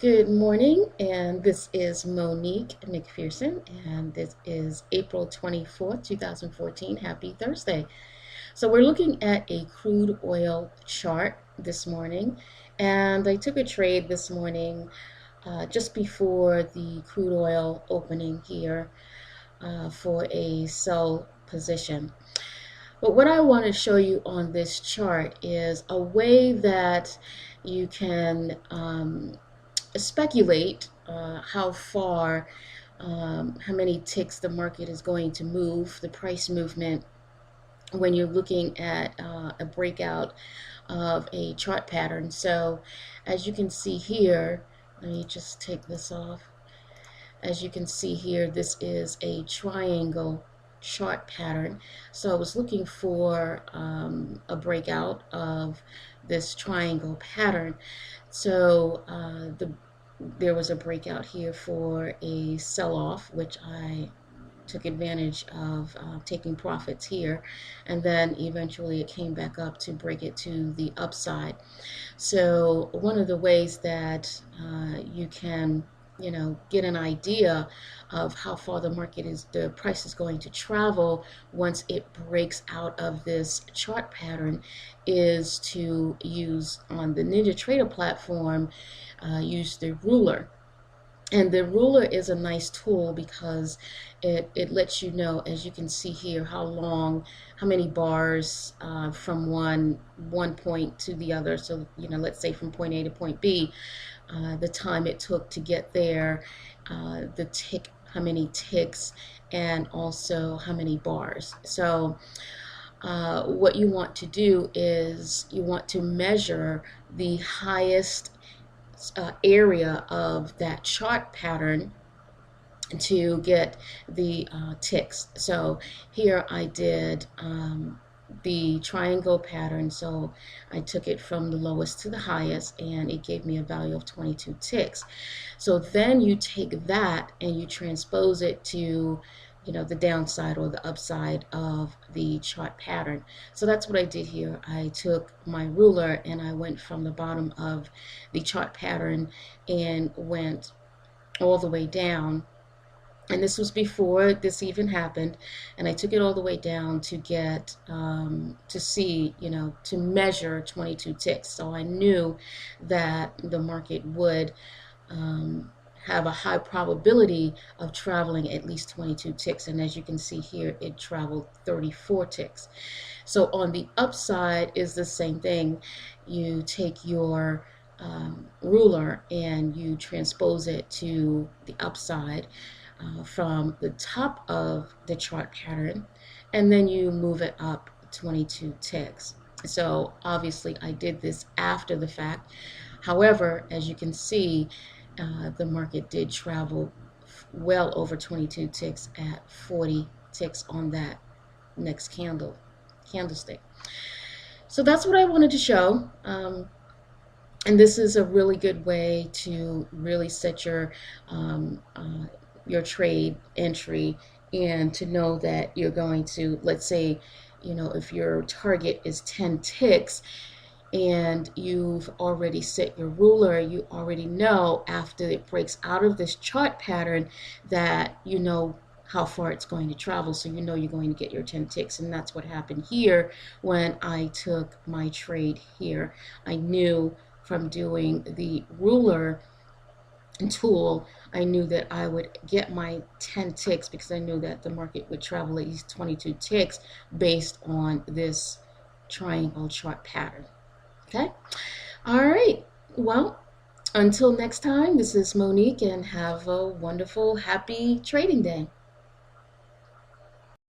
Good morning, and this is Monique McPherson, and this is April 24th, 2014. Happy Thursday. So, we're looking at a crude oil chart this morning, and I took a trade this morning just before the crude oil opening here for a sell position. But what I want to show you on this chart is a way that you can speculate how far, how many ticks the market is going to move, the price movement, when you're looking at a breakout of a chart pattern. So as you can see here, let me just take this off. As you can see here, this is a triangle chart pattern. So I was looking for a breakout of this triangle pattern. So there was a breakout here for a sell-off, which I took advantage of taking profits here, and then eventually it came back up to break it to the upside. So one of the ways that you can get an idea of how far the price is going to travel once it breaks out of this chart pattern is to use on the NinjaTrader platform, use the ruler. And the ruler is a nice tool because it lets you know, as you can see here, how many bars from one point to the other. So, let's say from point A to point B, the time it took to get there, how many ticks, and also how many bars. So what you want to do is you want to measure the highest area of that chart pattern to get the ticks. So here I did the triangle pattern, so I took it from the lowest to the highest and it gave me a value of 22 ticks. So then you take that and you transpose it to the downside or the upside of the chart pattern. So that's what I did here. I took my ruler and I went from the bottom of the chart pattern and went all the way down. And this was before this even happened, and I took it all the way down to get to see, to measure 22 ticks. So I knew that the market would have a high probability of traveling at least 22 ticks, and as you can see here, it traveled 34 ticks. So on the upside is the same thing. You take your ruler and you transpose it to the upside from the top of the chart pattern, and then you move it up 22 ticks. So obviously I did this after the fact. However, as you can see, the market did travel well over 22 ticks at 40 ticks on that next candlestick. So that's what I wanted to show. And this is a really good way to really set your trade entry and to know that you're going to, let's say, if your target is 10 ticks and you've already set your ruler, you already know after it breaks out of this chart pattern that you know how far it's going to travel, so you know you're going to get your 10 ticks. And that's what happened here when I took my trade here. I knew from doing the ruler tool, I knew that I would get my 10 ticks because I knew that the market would travel at least 22 ticks based on this triangle chart pattern. Okay? All right. Well, until next time, this is Monique, and have a wonderful, happy trading day.